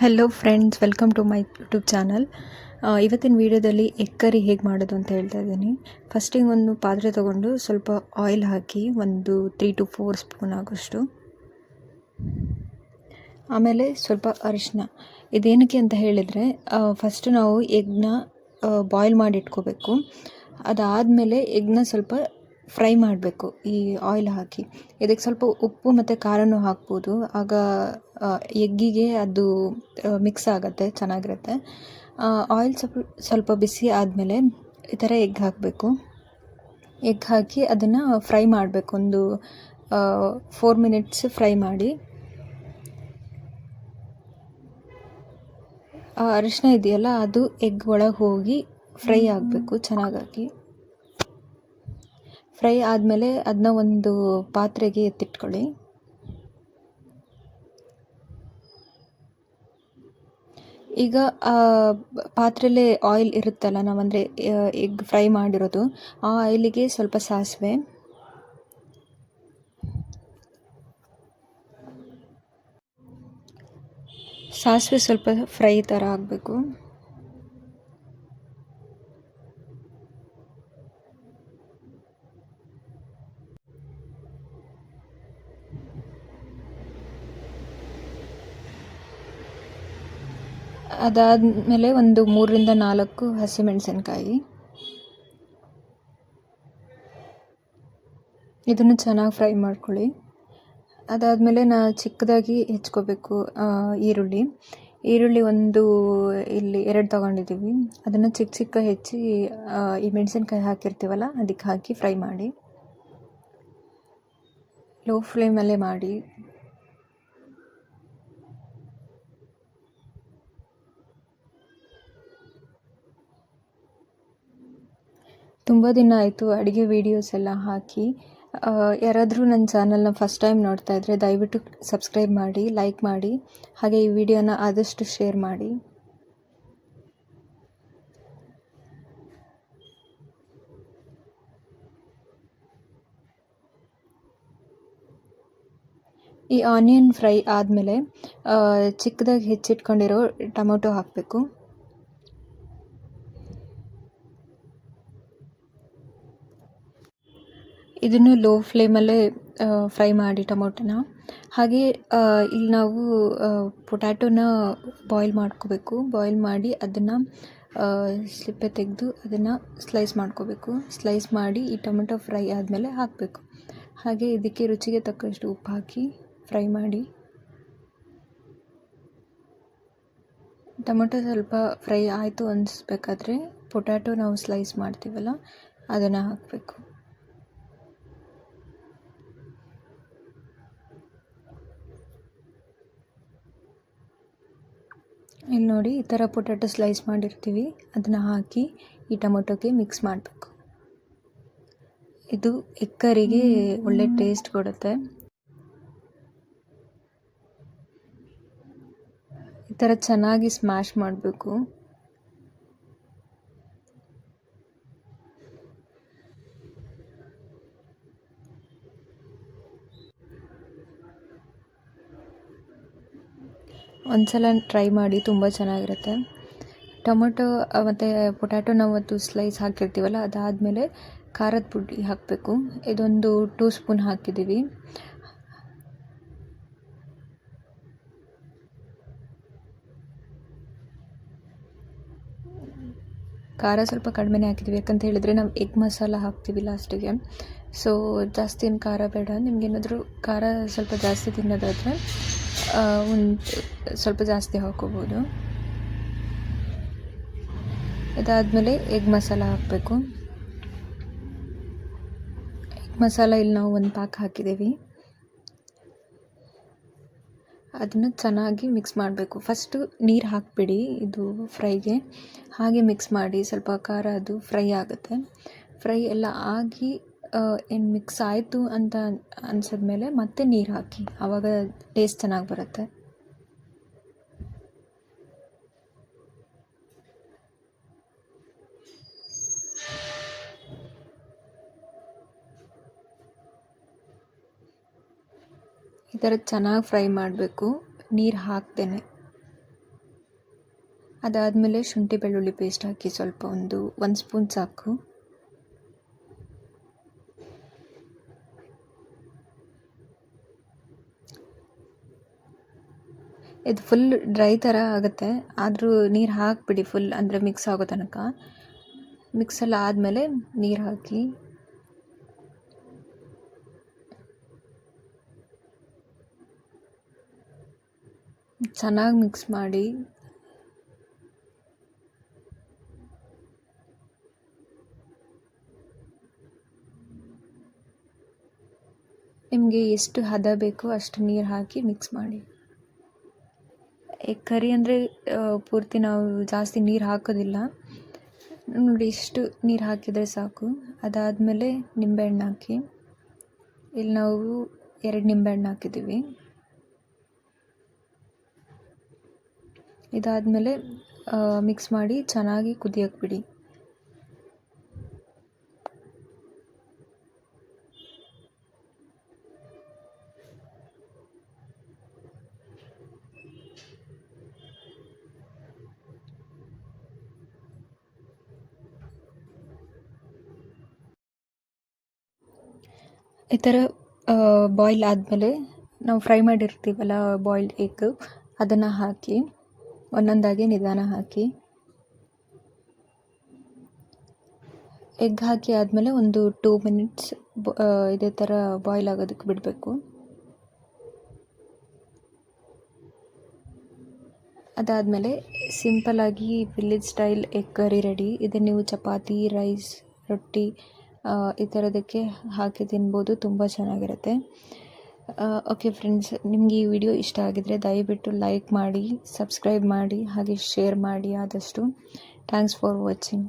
Hello friends, welcome to my YouTube channel. ಇವತ್ತಿನ ವೀಡಿಯೋದಲ್ಲಿ egg curry ಹೇಗೆ ಮಾಡೋದು ಅಂತ ಹೇಳ್ತಾ ಇದ್ದೀನಿ. ಫಸ್ಟಿಗೆ ಒಂದು ಪಾತ್ರೆ ತೊಗೊಂಡು ಸ್ವಲ್ಪ ಆಯಿಲ್ ಹಾಕಿ ಒಂದು 3 to 4 ಸ್ಪೂನ್ ಆಗೋಷ್ಟು, ಆಮೇಲೆ ಸ್ವಲ್ಪ ಅರಿಶಿನ. ಇದೇನಕ್ಕೆ ಅಂತ ಹೇಳಿದರೆ, ಫಸ್ಟು ನಾವು ಎಗ್ನ ಬಾಯ್ಲ್ ಮಾಡಿ ಇಟ್ಕೋಬೇಕು. ಅದಾದಮೇಲೆ ಎಗ್ನ ಸ್ವಲ್ಪ ಫ್ರೈ ಮಾಡಬೇಕು ಈ ಆಯಿಲ್ ಹಾಕಿ. ಇದಕ್ಕೆ ಸ್ವಲ್ಪ ಉಪ್ಪು ಮತ್ತು ಖಾರನೂ ಹಾಕ್ಬೋದು, ಆಗ ಎಗ್ಗಿಗೆ ಅದು ಮಿಕ್ಸ್ ಆಗುತ್ತೆ, ಚೆನ್ನಾಗಿರುತ್ತೆ. ಆಯಿಲ್ ಸ್ವಲ್ಪ ಬಿಸಿ ಆದಮೇಲೆ ಈ ಥರ ಎಗ್ ಹಾಕಬೇಕು. ಎಗ್ ಹಾಕಿ ಅದನ್ನು ಫ್ರೈ ಮಾಡಬೇಕು, ಒಂದು 4 ಮಿನಿಟ್ಸ್ ಫ್ರೈ ಮಾಡಿ. ಅರಿಶಿನ ಇದೆಯಲ್ಲ, ಅದು ಎಗ್ ಒಳಗೆ ಹೋಗಿ ಫ್ರೈ ಆಗಬೇಕು ಚೆನ್ನಾಗಿ. ಫ್ರೈ ಆದಮೇಲೆ ಅದನ್ನ ಒಂದು ಪಾತ್ರೆಗೆ ಎತ್ತಿಟ್ಕೊಳ್ಳಿ. ಈಗ ಪಾತ್ರೆಯಲ್ಲೇ ಆಯಿಲ್ ಇರುತ್ತಲ್ಲ, ನಾವಂದರೆ ಎಗ್ ಫ್ರೈ ಮಾಡಿರೋದು, ಆ ಆಯಿಲಿಗೆ ಸ್ವಲ್ಪ ಸಾಸಿವೆ, ಸ್ವಲ್ಪ ಫ್ರೈ ಥರ ಆಗಬೇಕು. ಅದಾದಮೇಲೆ ಒಂದು 3 ರಿಂದ 4 ಹಸಿಮೆಣಸಿನ್ಕಾಯಿ, ಇದನ್ನು ಚೆನ್ನಾಗಿ ಫ್ರೈ ಮಾಡ್ಕೊಳ್ಳಿ. ಅದಾದಮೇಲೆ ಚಿಕ್ಕದಾಗಿ ಹೆಚ್ಕೋಬೇಕು ಈರುಳ್ಳಿ ಒಂದು ಇಲ್ಲಿ 2 ತೊಗೊಂಡಿದ್ದೀವಿ. ಅದನ್ನು ಚಿಕ್ಕ ಹೆಚ್ಚಿ ಈ ಮೆಣಸಿನ್ಕಾಯಿ ಹಾಕಿರ್ತೀವಲ್ಲ ಅದಕ್ಕೆ ಹಾಕಿ ಫ್ರೈ ಮಾಡಿ. ಲೋ ಫ್ಲೇಮಲ್ಲೇ ಮಾಡಿ. ತುಂಬ ದಿನ ಆಯಿತು ಅಡುಗೆ ವೀಡಿಯೋಸ್ ಎಲ್ಲ ಹಾಕಿ. ಯಾರಾದರೂ ನನ್ನ ಚಾನಲ್ನ ಫಸ್ಟ್ ಟೈಮ್ ನೋಡ್ತಾ ಇದ್ದರೆ ದಯವಿಟ್ಟು ಸಬ್ಸ್ಕ್ರೈಬ್ ಮಾಡಿ, ಲೈಕ್ ಮಾಡಿ, ಹಾಗೆ ಈ ವಿಡಿಯೋನ ಆದಷ್ಟು ಶೇರ್ ಮಾಡಿ. ಈ ಆನಿಯನ್ ಫ್ರೈ ಆದಮೇಲೆ ಚಿಕ್ಕದಾಗಿ ಹೆಚ್ಚಿಟ್ಕೊಂಡಿರೋ ಟೊಮೊಟೊ ಹಾಕಬೇಕು. ಇದನ್ನು ಲೋ ಫ್ಲೇಮಲ್ಲೇ ಫ್ರೈ ಮಾಡಿ ಟೊಮೊಟೊನ. ಹಾಗೆ ಇಲ್ಲಿ ನಾವು ಪೊಟ್ಯಾಟೊನ ಬಾಯ್ಲ್ ಮಾಡ್ಕೋಬೇಕು. ಬಾಯ್ಲ್ ಮಾಡಿ ಅದನ್ನು ಸಿಪ್ಪೆ ತೆಗೆದು ಅದನ್ನು ಸ್ಲೈಸ್ ಮಾಡ್ಕೋಬೇಕು. ಸ್ಲೈಸ್ ಮಾಡಿ ಈ ಟೊಮೊಟೊ ಫ್ರೈ ಆದಮೇಲೆ ಹಾಕಬೇಕು. ಹಾಗೆ ಇದಕ್ಕೆ ರುಚಿಗೆ ತಕ್ಕಷ್ಟು ಉಪ್ಪು ಹಾಕಿ ಫ್ರೈ ಮಾಡಿ. ಟೊಮೊಟೊ ಸ್ವಲ್ಪ ಫ್ರೈ ಆಯಿತು ಅನಿಸ್ಬೇಕಾದ್ರೆ ಪೊಟ್ಯಾಟೊ ನಾವು ಸ್ಲೈಸ್ ಮಾಡ್ತೀವಲ್ಲ ಅದನ್ನು ಹಾಕಬೇಕು. ಇಲ್ಲಿ ನೋಡಿ, ಈ ಥರ ಪೊಟ್ಯಾಟೊ ಸ್ಲೈಸ್ ಮಾಡಿರ್ತೀವಿ, ಅದನ್ನು ಹಾಕಿ ಈ ಟೊಮೊಟೊಗೆ ಮಿಕ್ಸ್ ಮಾಡಬೇಕು. ಇದು ಎಗ್ ಕರಿಗೆ ಒಳ್ಳೆ ಟೇಸ್ಟ್ ಕೊಡುತ್ತೆ. ಈ ಥರ ಚೆನ್ನಾಗಿ ಸ್ಮ್ಯಾಶ್ ಮಾಡಬೇಕು. ಒಂದ್ಸಲ ಟ್ರೈ ಮಾಡಿ, ತುಂಬ ಚೆನ್ನಾಗಿರುತ್ತೆ. ಟೊಮೊಟೊ ಮತ್ತು ಪೊಟ್ಯಾಟೊ ನಾವತ್ತು ಸ್ಲೈಸ್ ಹಾಕಿರ್ತೀವಲ್ಲ, ಅದಾದಮೇಲೆ ಖಾರದ ಪುಡಿ ಹಾಕಬೇಕು. ಇದೊಂದು 2 ಸ್ಪೂನ್ ಹಾಕಿದ್ದೀವಿ. ಖಾರ ಸ್ವಲ್ಪ ಕಡಿಮೆನೇ ಹಾಕಿದ್ದೀವಿ, ಯಾಕಂತ ಹೇಳಿದರೆ ನಾವು ಎಗ್ ಮಸಾಲ ಹಾಕ್ತೀವಿ ಲಾಸ್ಟಿಗೆ. ಸೊ ಜಾಸ್ತಿ ಏನು ಖಾರ ಬೇಡ. ನಿಮಗೇನಾದರೂ ಖಾರ ಸ್ವಲ್ಪ ಜಾಸ್ತಿ ತಿನ್ನೋದಾದರೆ ಒಂದು ಸ್ವಲ್ಪ ಜಾಸ್ತಿ ಹಾಕ್ಕೋಬೋದು. ಇದಾದಮೇಲೆ ಎಗ್ ಮಸಾಲ ಹಾಕಬೇಕು. ಎಗ್ ಮಸಾಲ ಇಲ್ಲಿ ನಾವು 1 ಪ್ಯಾಕ್ ಹಾಕಿದ್ದೀವಿ. ಅದನ್ನು ಚೆನ್ನಾಗಿ ಮಿಕ್ಸ್ ಮಾಡಬೇಕು. ಫಸ್ಟು ನೀರು ಹಾಕಿಬಿಡಿ ಇದು ಫ್ರೈಗೆ, ಹಾಗೆ ಮಿಕ್ಸ್ ಮಾಡಿ. ಸ್ವಲ್ಪ ಖಾರ ಅದು ಫ್ರೈ ಆಗುತ್ತೆ. ಫ್ರೈ ಎಲ್ಲ ಆಗಿ ಏನು ಮಿಕ್ಸ್ ಆಯಿತು ಅಂತ ಅನಿಸಿದ್ಮೇಲೆ ಮತ್ತೆ ನೀರು ಹಾಕಿ, ಆವಾಗ ಟೇಸ್ಟ್ ಚೆನ್ನಾಗಿ ಬರುತ್ತೆ. ಈ ಥರ ಚೆನ್ನಾಗಿ ಫ್ರೈ ಮಾಡಬೇಕು, ನೀರು ಹಾಕ್ದೇನೆ. ಅದಾದಮೇಲೆ ಶುಂಠಿ ಬೆಳ್ಳುಳ್ಳಿ ಪೇಸ್ಟ್ ಹಾಕಿ ಸ್ವಲ್ಪ ಒಂದು ಸ್ಪೂನ್ ಸಾಕು. ಇದು ಫುಲ್ ಡ್ರೈ ಥರ ಆಗುತ್ತೆ, ಆದರೂ ನೀರು ಹಾಕಿಬಿಡಿ ಫುಲ್, ಅಂದರೆ ಮಿಕ್ಸ್ ಆಗೋ ತನಕ. ಮಿಕ್ಸೆಲ್ಲ ಆದಮೇಲೆ ನೀರು ಹಾಕಿ ಚೆನ್ನಾಗಿ ಮಿಕ್ಸ್ ಮಾಡಿ. ನಿಮಗೆ ಎಷ್ಟು ಹದ ಬೇಕೋ ಅಷ್ಟು ನೀರು ಹಾಕಿ ಮಿಕ್ಸ್ ಮಾಡಿ. ಎಗ್ ಕರಿ ಅಂದರೆ ಪೂರ್ತಿ ನಾವು ಜಾಸ್ತಿ ನೀರು ಹಾಕೋದಿಲ್ಲ, ನೋಡಿ ಇಷ್ಟು ನೀರು ಹಾಕಿದರೆ ಸಾಕು. ಅದಾದಮೇಲೆ ನಿಂಬೆಹಣ್ಣು ಹಾಕಿ. ಇಲ್ಲಿ ನಾವು 2 ನಿಂಬೆಹಣ್ಣು ಹಾಕಿದ್ದೀವಿ. ಇದಾದಮೇಲೆ ಮಿಕ್ಸ್ ಮಾಡಿ ಚೆನ್ನಾಗಿ ಕುದಿಯೋಕ್ಕೆ ಬಿಡಿ. ಈ ಥರ ಬಾಯ್ಲ್ ಆದಮೇಲೆ ನಾವು ಫ್ರೈ ಮಾಡಿರ್ತೀವಲ್ಲ ಬಾಯ್ಲ್ಡ್ ಎಗ್, ಅದನ್ನು ಹಾಕಿ ಒಂದೊಂದಾಗಿ ನಿಧಾನ ಹಾಕಿ. ಎಗ್ ಹಾಕಿ ಆದಮೇಲೆ ಒಂದು 2 ಮಿನಿಟ್ಸ್ ಇದೇ ಥರ ಬಾಯ್ಲ್ ಆಗೋದಕ್ಕೆ ಬಿಡಬೇಕು. ಅದಾದಮೇಲೆ ಸಿಂಪಲ್ಲಾಗಿ village style egg curry ready. ಇದನ್ನು ನೀವು ಚಪಾತಿ, ರೈಸ್, ರೊಟ್ಟಿ ಈ ಥರದಕ್ಕೆ ಹಾಕಿ ತಿನ್ಬೋದು, ತುಂಬ ಚೆನ್ನಾಗಿರುತ್ತೆ. ಓಕೆ ಫ್ರೆಂಡ್ಸ್, ನಿಮಗೆ ಈ ವಿಡಿಯೋ ಇಷ್ಟ ಆಗಿದರೆ ದಯವಿಟ್ಟು ಲೈಕ್ ಮಾಡಿ, ಸಬ್ಸ್ಕ್ರೈಬ್ ಮಾಡಿ, ಹಾಗೆ ಶೇರ್ ಮಾಡಿ ಆದಷ್ಟು. Thanks for watching.